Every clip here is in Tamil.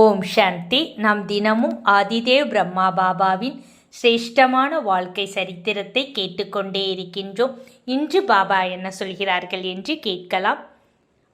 ஓம் சாந்தி. நாம் தினமும் ஆதிதேவ் பிரம்மா பாபாவின் சிரேஷ்டமான வாழ்க்கை சரித்திரத்தை கேட்டுக்கொண்டே இருக்கின்றோம். இன்று பாபா என்ன சொல்கிறார்கள் என்று கேட்கலாம்.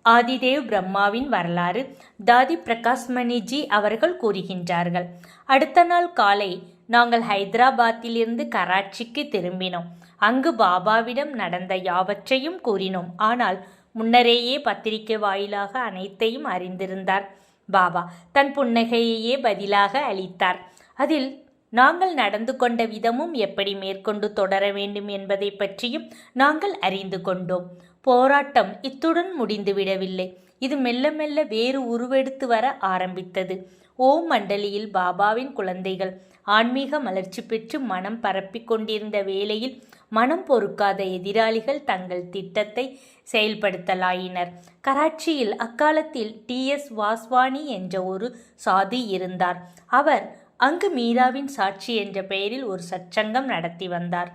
ஆதிதேவ் பிரம்மாவின் வரலாறு தாதி பிரகாஷ்மணிஜி அவர்கள் கூறுகின்றார்கள். அடுத்த நாள் காலை நாங்கள் ஹைதராபாத்திலிருந்து கராச்சிக்கு திரும்பினோம். அங்கு பாபாவிடம் நடந்த யாவற்றையும் கூறினோம். ஆனால் முன்னரேயே பத்திரிகை வாயிலாக அனைத்தையும் அறிந்திருந்தார். பாபா தன் புன்னகையையே பதிலாக அளித்தார். அதில் நாங்கள் நடந்து கொண்ட விதமும் எப்படி மேற்கொண்டு தொடர வேண்டும் என்பதை பற்றியும் நாங்கள் அறிந்து கொண்டோம். போராட்டம் இத்துடன் முடிந்துவிடவில்லை. இது மெல்ல மெல்ல வேறு உருவெடுத்து வர ஆரம்பித்தது. ஓம் மண்டலியில் பாபாவின் குழந்தைகள் ஆன்மீக மலர்ச்சி பெற்று மனம் பரப்பிக் கொண்டிருந்த வேளையில் மனம் பொறுக்காத எதிராளிகள் தங்கள் திட்டத்தை செயல்படுத்தலாயினர். கராச்சியில் அக்காலத்தில் T.S. வாஸ்வானி என்ற ஒரு சாதி இருந்தார். அவர் அங்கு மீராவின் சாட்சி என்ற பெயரில் ஒரு சச்சங்கம் நடத்தி வந்தார்.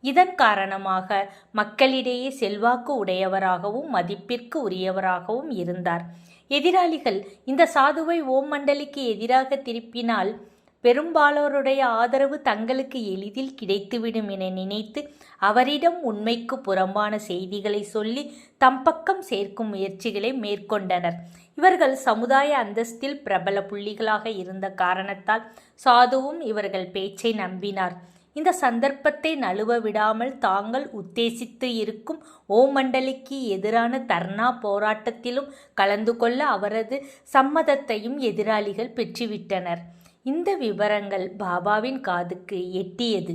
இதன் காரணமாக மக்களிடையே செல்வாக்கு உடையவராகவும் மதிப்பிற்கு உரியவராகவும் இருந்தார். எதிராளிகள் இந்த சாதுவை ஓம் மண்டலிக்கு எதிராக திருப்பினால் பெரும்பாலோருடைய ஆதரவு தங்களுக்கு எளிதில் கிடைத்துவிடும் என நினைத்து அவரிடம் உண்மைக்கு புறம்பான செய்திகளை சொல்லி தம் பக்கம் சேர்க்கும் முயற்சிகளை மேற்கொண்டனர். இவர்கள் சமுதாய அந்தஸ்தில் பிரபல புள்ளிகளாக இருந்த காரணத்தால் சாதுவும் இவர்கள் பேச்சை நம்பினார். இந்த சந்தர்ப்பத்தை நழுவ விடாமல் தாங்கள் உத்தேசித்து இருக்கும் ஓம் மண்டலிக்கு எதிரான தர்ணா போராட்டத்திலும் கலந்து கொள்ள அவரது சம்மதத்தையும் எதிராளிகள் பெற்றுவிட்டனர். இந்த விவரங்கள் பாபாவின் காதுக்கு எட்டியது.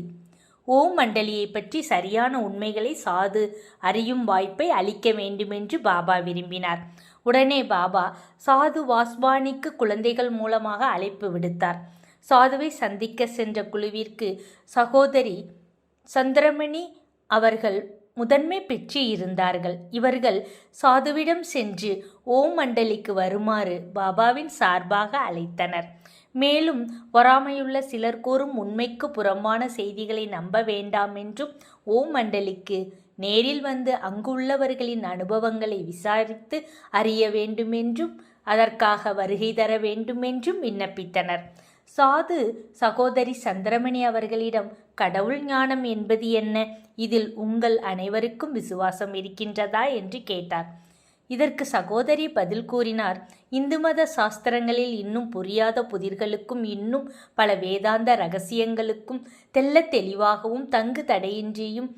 ஓம் மண்டலியை பற்றி சரியான உண்மைகளை சாது அறியும் வாய்ப்பை அளிக்க வேண்டுமென்று பாபா விரும்பினார். உடனே பாபா சாது வாஸ்வானிக்கு குழந்தைகள் மூலமாக அழைப்பு விடுத்தார். சாதுவை சந்திக்க சென்ற குழுவிற்கு சகோதரி சந்திரமணி அவர்கள் முதன்மை பெற்று இருந்தார்கள். இவர்கள் சாதுவிடம் சென்று ஓம் மண்டலிக்கு வருமாறு பாபாவின் சார்பாக அழைத்தனர். மேலும் பொறாமையுள்ள சிலர் கூறும் உண்மைக்கு புறம்பான செய்திகளை நம்ப வேண்டாம் என்றும் ஓம் மண்டலிக்கு நேரில் வந்து அங்குள்ளவர்களின் அனுபவங்களை விசாரித்து அறிய வேண்டுமென்றும் அதற்காக வருகை தர வேண்டுமென்றும் விண்ணப்பித்தனர். சாது சகோதரி சந்திரமணி அவர்களிடம் கடவுள் ஞானம் என்பது என்ன? இதில் உங்கள் அனைவருக்கும் விசுவாசம் இருக்கின்றதா என்று கேட்டார். இதற்கு சகோதரி பதில் கூறினார். இந்து மத சாஸ்திரங்களில் இன்னும் புரியாத புதிர்களுக்கும் இன்னும் பல வேதாந்த ரகசியங்களுக்கும் தெல்ல தெளிவாகவும் தங்கு தடையின்றியும்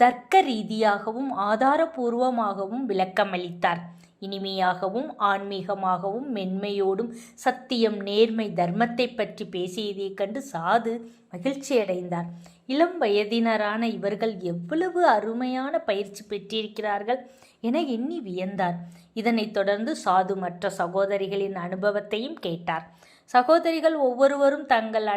தர்க்க ரீதியாகவும் ஆதாரபூர்வமாகவும் விளக்கமளித்தார். இனிமையாகவும் ஆன்மீகமாகவும் மென்மையோடும் சத்தியம் நேர்மை தர்மத்தை பற்றி பேசியதைக் கண்டு சாது மகிழ்ச்சியடைந்தார். இளம் வயதினரான இவர்கள் எவ்வளவு அருமையான பயிற்சி பெற்றிருக்கிறார்கள் என எண்ணி வியந்தார். இதனைத் தொடர்ந்து சாது மற்ற சகோதரிகளின் அனுபவத்தையும் கேட்டார். சகோதரிகள் ஒவ்வொருவரும் தங்கள்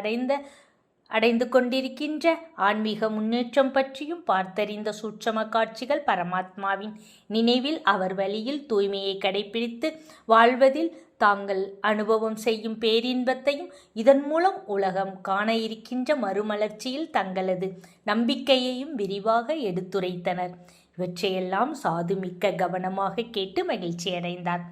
அடைந்து கொண்டிருக்கின்ற ஆன்மீக முன்னேற்றம் பற்றியும் பார்த்தறிந்த சூட்சம காட்சிகள் பரமாத்மாவின் நினைவில் அவர் வழியில் தூய்மையை கடைபிடித்து வாழ்வதில் தாங்கள் அனுபவம் செய்யும் பேரின்பத்தையும் இதன் மூலம் உலகம் காண இருக்கின்ற மறுமலர்ச்சியில் தங்களது நம்பிக்கையையும் விரிவாக எடுத்துரைத்தனர். இவற்றையெல்லாம் சாது மிக்க கவனமாக கேட்டு மகிழ்ச்சியடைந்தார்.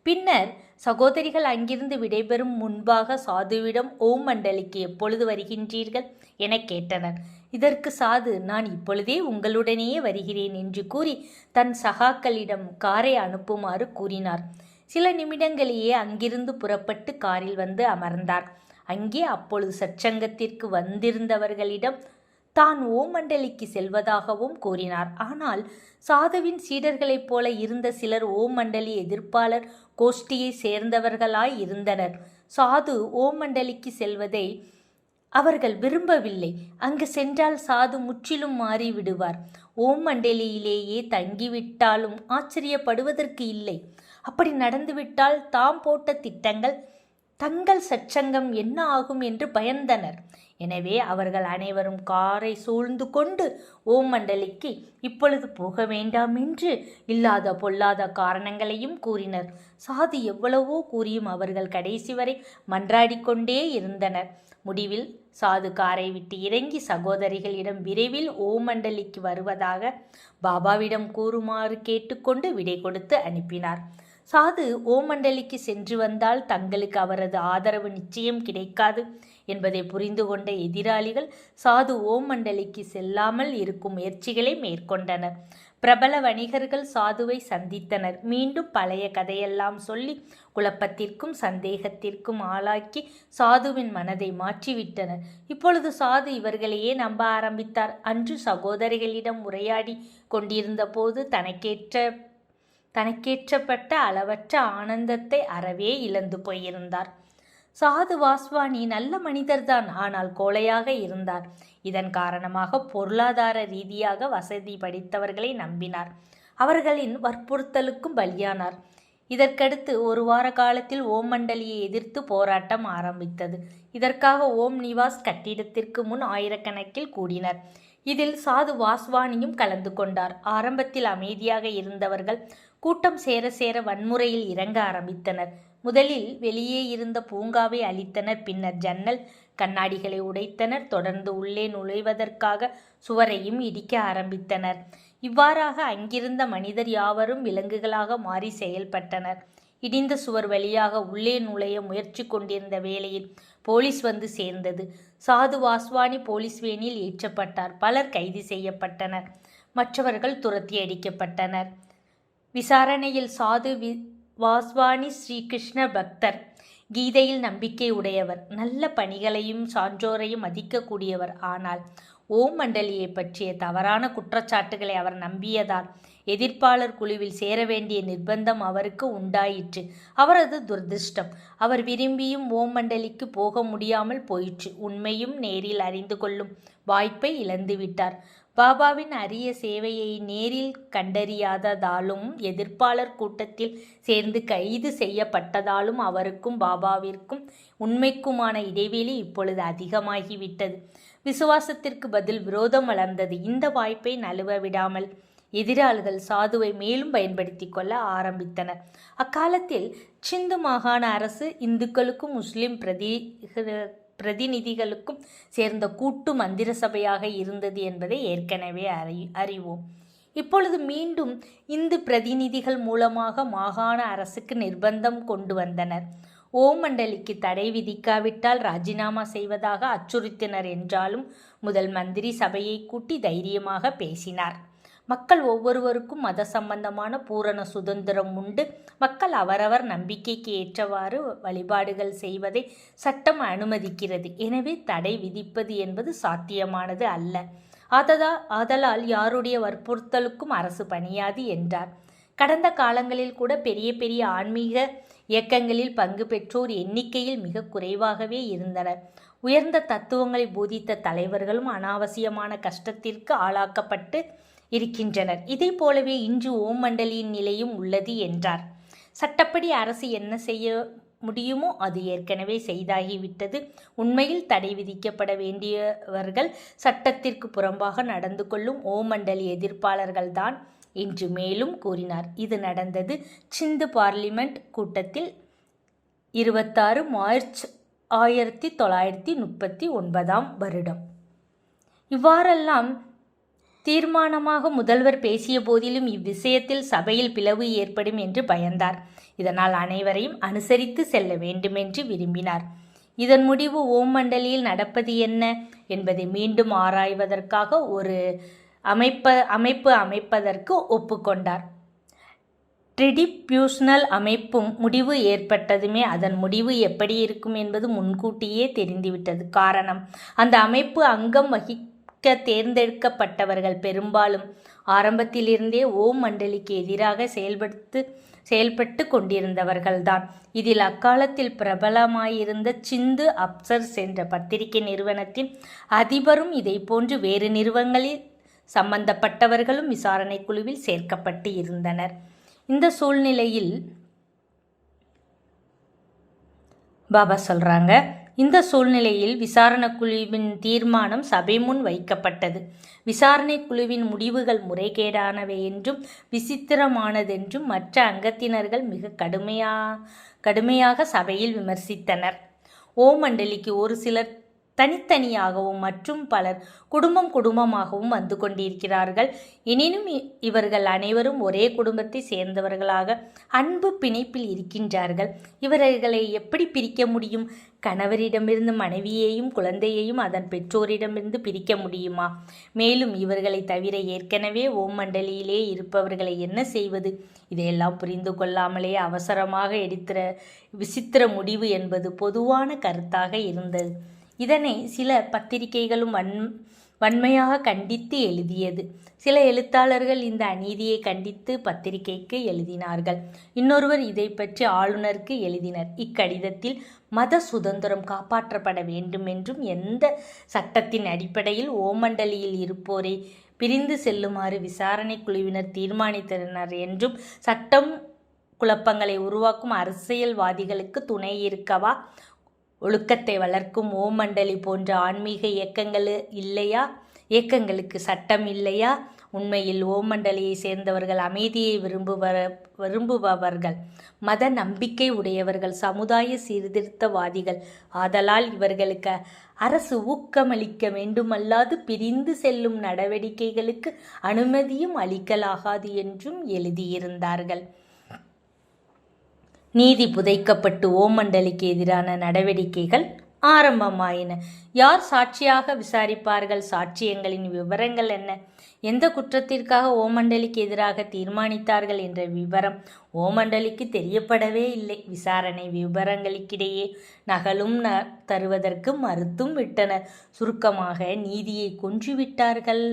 பின்னர் சகோதரிகள் அங்கிருந்து விடைபெறும் முன்பாக சாதுவிடம் ஓம் மண்டலிக்கு எப்பொழுது வருகின்றீர்கள் என கேட்டனர். இதற்கு சாது நான் இப்பொழுதே உங்களுடனேயே வருகிறேன் என்று கூறி தன் சகாக்களிடம் காரை அனுப்புமாறு கூறினார். சில நிமிடங்களேயே அங்கிருந்து புறப்பட்டு காரில் வந்து அமர்ந்தார். அங்கே அப்பொழுது சச்சங்கத்திற்கு வந்திருந்தவர்களிடம் தான் ஓம் மண்டலிக்கு செல்வதாகவும் கூறினார். ஆனால் சாதுவின் சீடர்களைப் போல இருந்த சிலர் ஓம் மண்டலி எதிர்ப்பாளர் கோஷ்டியை சேர்ந்தவர்களாய் இருந்தனர். சாது ஓம் மண்டலிக்கு செல்வதை அவர்கள் விரும்பவில்லை. அங்கு சென்றால் சாது முற்றிலும் மாறிவிடுவார். ஓம் மண்டலியிலேயே தங்கிவிட்டாலும் ஆச்சரியப்படுவதற்கு இல்லை. அப்படி நடந்துவிட்டால் தாம் போட்ட திட்டங்கள் தங்கள் சச்சங்கம் என்ன ஆகும் என்று பயந்தனர். எனவே அவர்கள் அனைவரும் காரை சூழ்ந்து கொண்டு ஓம் மண்டலிக்கு இப்பொழுது போக வேண்டாம் என்று இல்லாத பொல்லாத காரணங்களையும் கூறினர். சாது எவ்வளவோ கூறியும் அவர்கள் கடைசி வரை மன்றாடிக்கொண்டே இருந்தனர். முடிவில் சாது காரை விட்டு இறங்கி சகோதரிகளிடம் விரைவில் ஓம் மண்டலிக்கு வருவதாக பாபாவிடம் கூறுமாறு கேட்டுக்கொண்டு விடை கொடுத்து அனுப்பினார். சாது ஓமண்டலிக்கு சென்று வந்தால் தங்களுக்கு அவரது ஆதரவு நிச்சயம் கிடைக்காது என்பதை புரிந்து கொண்ட எதிராளிகள் சாது ஓமண்டலிக்கு செல்லாமல் இருக்கும் முயற்சிகளை மேற்கொண்டனர். பிரபல வணிகர்கள் சாதுவை சந்தித்தனர். மீண்டும் பழைய கதையெல்லாம் சொல்லி குழப்பத்திற்கும் சந்தேகத்திற்கும் ஆளாக்கி சாதுவின் மனதை மாற்றிவிட்டனர். இப்பொழுது சாது இவர்களையே நம்ப ஆரம்பித்தார். அன்று சகோதரிகளிடம் உரையாடி கொண்டிருந்த போது தனக்கேற்றப்பட்ட அளவற்ற ஆனந்தத்தை அறவே இழந்து போயிருந்தார். சாது வாஸ்வானி நல்ல மனிதர்தான், ஆனால் கோழையாக இருந்தார். இதன் காரணமாக பொருளாதார ரீதியாக வசதி படைத்தவர்களை நம்பினார். அவர்களின் வற்புறுத்தலுக்கும் பலியானார். இதற்கடுத்து ஒரு வார காலத்தில் ஓம் மண்டலியை எதிர்த்து போராட்டம் ஆரம்பித்தது. இதற்காக ஓம் நிவாஸ் கட்டிடத்திற்கு முன் ஆயிரக்கணக்கில் கூடினர். இதில் சாது வாஸ்வானியும் கலந்து கொண்டார். ஆரம்பத்தில் அமைதியாக இருந்தவர்கள் கூட்டம் சேர சேர வன்முறையில் இறங்க ஆரம்பித்தனர். முதலில் வெளியே இருந்த பூங்காவை அழித்தனர். பின்னர் ஜன்னல் கண்ணாடிகளை உடைத்தனர். தொடர்ந்து உள்ளே நுழைவதற்காக சுவரையும் இடிக்க ஆரம்பித்தனர். இவ்வாறாக அங்கிருந்த மனிதர் யாவரும் விலங்குகளாக மாறி செயல்பட்டனர். இடிந்த சுவர் வழியாக உள்ளே நுழைய முயற்சி கொண்டிருந்த வேளையில் போலீஸ் வந்து சேர்ந்தது. சாது வாஸ்வானி போலீஸ் வேனில் ஏற்றப்பட்டார். பலர் கைது செய்யப்பட்டனர். மற்றவர்கள் துரத்தி அடிக்கப்பட்டனர். விசாரணையில் சாது வாஸ்வானி ஸ்ரீகிருஷ்ண பக்தர், கீதையில் நம்பிக்கை உடையவர், நல்ல பணிகளையும் சான்றோரையும் மதிக்கக்கூடியவர். ஆனால் ஓம் மண்டலியை பற்றிய தவறான குற்றச்சாட்டுகளை அவர் நம்பியதால் எதிர்ப்பாளர் குழுவில் சேர வேண்டிய நிர்பந்தம் அவருக்கு உண்டாயிற்று. அவரது துரதிர்ஷ்டம். அவர் விரும்பியும் ஓம் மண்டலிக்கு போக முடியாமல் போயிற்று. உண்மையும் நேரில் அறிந்து கொள்ளும் வாய்ப்பை இழந்துவிட்டார். பாபாவின் அரிய சேவையை நேரில் கண்டறியாததாலும் எதிர்ப்பாளர் கூட்டத்தில் சேர்ந்து கைது செய்யப்பட்டதாலும் அவருக்கும் பாபாவிற்கும் உண்மைக்குமான இடைவெளி இப்பொழுது அதிகமாகிவிட்டது. விசுவாசத்திற்கு பதில் விரோதம் வளர்ந்தது. இந்த வாய்ப்பை நழுவ விடாமல் எதிராளிகள் சாதுவை மேலும் பயன்படுத்தி கொள்ள ஆரம்பித்தனர். அக்காலத்தில் சிந்து மாகாண அரசு இந்துக்களுக்கும் முஸ்லிம் பிரதிநிதிகளுக்கும் சேர்ந்த கூட்டு மந்திர சபையாக இருந்தது என்பதை ஏற்கனவே அறிவோம். இப்பொழுது மீண்டும் இந்து பிரதிநிதிகள் மூலமாக மாகாண அரசுக்கு நிர்பந்தம் கொண்டு வந்தனர். ஓம் மண்டலிக்கு தடை விதிக்காவிட்டால் ராஜினாமா செய்வதாக அச்சுறுத்தினர். என்றாலும் முதல் மந்திரி சபையை கூட்டி தைரியமாக பேசினார். மக்கள் ஒவ்வொருவருக்கும் மத சம்பந்தமான பூரண சுதந்திரம் உண்டு. மக்கள் அவரவர் நம்பிக்கைக்கு ஏற்றவாறு வழிபாடுகள் செய்வதை சட்டம் அனுமதிக்கிறது. எனவே தடை விதிப்பது என்பது சாத்தியமானது அல்ல. ஆதலால் யாருடைய வற்புறுத்தலுக்கும் அரசு பணியாது என்றார். கடந்த காலங்களில் கூட பெரிய பெரிய ஆன்மீக இயக்கங்களில் பங்கு பெற்றோர் எண்ணிக்கையில் மிக குறைவாகவே இருந்தனர். உயர்ந்த தத்துவங்களை போதித்த தலைவர்களும் அனாவசியமான கஷ்டத்திற்கு ஆளாக்கப்பட்டு இருக்கின்றனர். இதே போலவே இன்று ஓம் மண்டலியின் நிலையும் உள்ளது என்றார். சட்டப்படி அரசு என்ன செய்ய முடியுமோ அது ஏற்கனவே செய்தாகிவிட்டது. உண்மையில் தடை விதிக்கப்பட வேண்டியவர்கள் சட்டத்திற்கு புறம்பாக நடந்து கொள்ளும் ஓம் மண்டலி எதிர்ப்பாளர்கள்தான் என்று மேலும் கூறினார். இது நடந்தது சிந்து பார்லிமெண்ட் கூட்டத்தில் 26 மார்ச் 1939 இவ்வாறெல்லாம் தீர்மானமாக முதல்வர் பேசிய போதிலும் இவ்விஷயத்தில் சபையில் பிளவு ஏற்படும் என்று பயந்தார். இதனால் அனைவரையும் அனுசரித்து செல்ல வேண்டுமென்று விரும்பினார். இதன் முடிவு ஓம் மண்டலியில் நடப்பது என்ன என்பதை மீண்டும் ஆராய்வதற்காக ஒரு அமைப்பு அமைப்பதற்கு ஒப்புக்கொண்டார். ட்ரிடிபியூஷனல் அமைப்பும் முடிவு ஏற்பட்டதுமே அதன் முடிவு எப்படி இருக்கும் என்பது முன்கூட்டியே தெரிந்துவிட்டது. காரணம், அந்த அமைப்பு அங்கம் வகிக்க தேர்ந்தெடுக்கப்பட்டவர்கள் பெரும்பாலும் ஆரம்பத்திலிருந்தே ஓம் மண்டலிக்கு எதிராக செயல்பட்டு கொண்டிருந்தவர்கள்தான். இதில் அக்காலத்தில் பிரபலமாயிருந்த சிந்து அப்சர்ஸ் என்ற பத்திரிகை நிறுவனத்தின் அதிபரும் இதை போன்று வேறு நிறுவனங்களில் சம்பந்தப்பட்டவர்களும் விசாரணை குழுவில் சேர்க்கப்பட்டு இருந்தனர். இந்த சூழ்நிலையில் பாபா சொல்றாங்க, இந்த சூழ்நிலையில் விசாரணை குழுவின் தீர்மானம் சபை முன் வைக்கப்பட்டது. விசாரணை குழுவின் முடிவுகள் முறைகேடானவை என்றும் விசித்திரமானதென்றும் மற்ற அங்கத்தினர்கள் மிக கடுமையாக சபையில் விமர்சித்தனர். ஓம் மண்டலிக்கு ஒரு சிலர் தனித்தனியாகவும் மற்றும் பலர் குடும்பமாகவும் வந்து கொண்டிருக்கிறார்கள். எனினும் இவர்கள் அனைவரும் ஒரே குடும்பத்தை சேர்ந்தவர்களாக அன்பு பிணைப்பில் இருக்கின்றார்கள். இவர்களை எப்படி பிரிக்க முடியும்? கணவரிடமிருந்து மனைவியையும் குழந்தையையும் அதன் பெற்றோரிடமிருந்து பிரிக்க முடியுமா? மேலும் இவர்களை தவிர ஏற்கனவே ஓம் மண்டலியிலே இருப்பவர்களை என்ன செய்வது? இதையெல்லாம் புரிந்து கொள்ளாமலே அவசரமாக எடுத்த விசித்திர முடிவு என்பது பொதுவான கருத்தாக இருந்தது. இதனை சில பத்திரிகைகளும் வன்மையாக கண்டித்து எழுதியது. சில எழுத்தாளர்கள் இந்த அநீதியை கண்டித்து பத்திரிகைக்கு எழுதினார்கள். இன்னொருவர் இதை பற்றி ஆளுநருக்கு எழுதினர். இக்கடிதத்தில் மத சுதந்திரம் காப்பாற்றப்பட வேண்டும் என்றும் எந்த சட்டத்தின் அடிப்படையில் ஓமண்டலியில் இருப்போரை பிரிந்து செல்லுமாறு விசாரணை குழுவினர் தீர்மானித்தனர் என்றும் சட்டம் குழப்பங்களை உருவாக்கும் அரசியல்வாதிகளுக்கு துணை இருக்கவா ஒழுக்கத்தை வளர்க்கும் ஓமண்டலி போன்ற ஆன்மீக இயக்கங்களுக்கு சட்டம் இல்லையா? உண்மையில் ஓமண்டலியை சேர்ந்தவர்கள் அமைதியை விரும்புபவர்கள், மத நம்பிக்கை உடையவர்கள், சமுதாய சீர்திருத்தவாதிகள். ஆதலால் இவர்களுக்கு அரசு ஊக்கமளிக்க வேண்டுமல்லாது பிரிந்து செல்லும் நடவடிக்கைகளுக்கு அனுமதியும் அளிக்கலாகாது என்றும் எழுதியிருந்தார்கள். நீதி புதைக்கப்பட்டு ஓமண்டலிக்கு எதிரான நடவடிக்கைகள் ஆரம்பமாயின. யார் சாட்சியாக விசாரிப்பார்கள்? சாட்சியங்களின் விவரங்கள் என்ன? எந்த குற்றத்திற்காக ஓமண்டலிக்கு எதிராக தீர்மானித்தார்கள் என்ற விவரம் ஓமண்டலிக்கு தெரியப்படவே இல்லை. விசாரணை விவரங்களுக்கிடையே நகலும் தருவதற்கு மறுத்தும் விட்டனர். சுருக்கமாக நீதியை கொன்றுவிட்டார்கள்.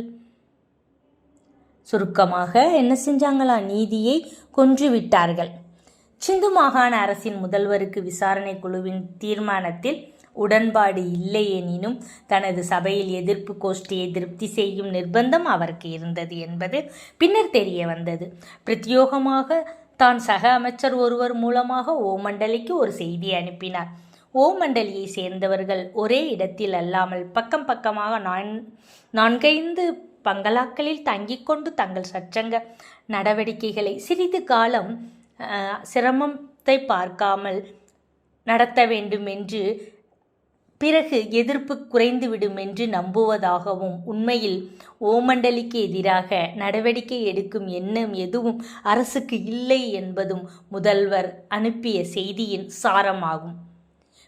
என்ன செஞ்சாங்களா? நீதியை கொன்றுவிட்டார்கள். சிந்து மாகாண அரசின் முதல்வருக்கு விசாரணை குழுவின் தீர்மானத்தில் உடன்பாடு இல்லை எனினும் தனது சபையில் எதிர்ப்பு கோஷ்டியை திருப்தி செய்யும் நிர்பந்தம் அவருக்கு இருந்தது என்பது பின்னர் தெரிய வந்தது. பிரத்யோகமாக தான் சக அமைச்சர் ஒருவர் மூலமாக ஓமண்டலிக்கு ஒரு செய்தி அனுப்பினார். ஓமண்டலியை சேர்ந்தவர்கள் ஒரே இடத்தில் அல்லாமல் பக்கம் பக்கமாக 4-5 பங்களாக்களில் தங்கிக் கொண்டு தங்கள் சச்சங்க நடவடிக்கைகளை சிறிது காலம் சிரமத்தை பார்க்காமல் நடத்த வேண்டும் என்று, பிறகு எதிர்ப்பு குறைந்துவிடும் என்று நம்புவதாகவும், உண்மையில் ஓமண்டலிக்கு எதிராக நடவடிக்கை எடுக்கும் எண்ணம் எதுவும் அரசுக்கு இல்லை என்பதும் முதல்வர் அனுப்பிய செய்தியின் சாரமாகும்.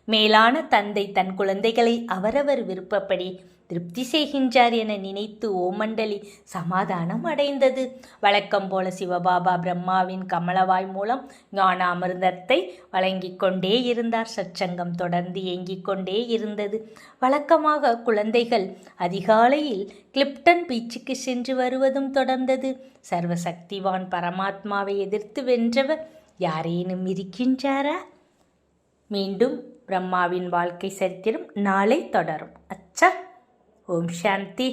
மேலான தந்தை தன் குழந்தைகளை அவரவர் விருப்பப்படி திருப்தி செய்கின்றார் என நினைத்து ஓமண்டலி சமாதானம் அடைந்தது. வழக்கம் போல சிவபாபா பிரம்மாவின் கமலவாய் மூலம் ஞான அமிர்தத்தை வழங்கிக் கொண்டே இருந்தார். சச்சங்கம் தொடர்ந்து இயங்கிக் கொண்டே இருந்தது. வழக்கமாக குழந்தைகள் அதிகாலையில் கிளிப்டன் பீச்சுக்கு சென்று வருவதும் தொடர்ந்தது. சர்வசக்திவான் பரமாத்மாவை எதிர்த்து வென்றவர் யாரேனும் இருக்கின்றாரா? மீண்டும் பிரம்மாவின் வாழ்க்கை சரித்திரம் நாளை தொடரும். அச்சா. ஓம் சாந்தி.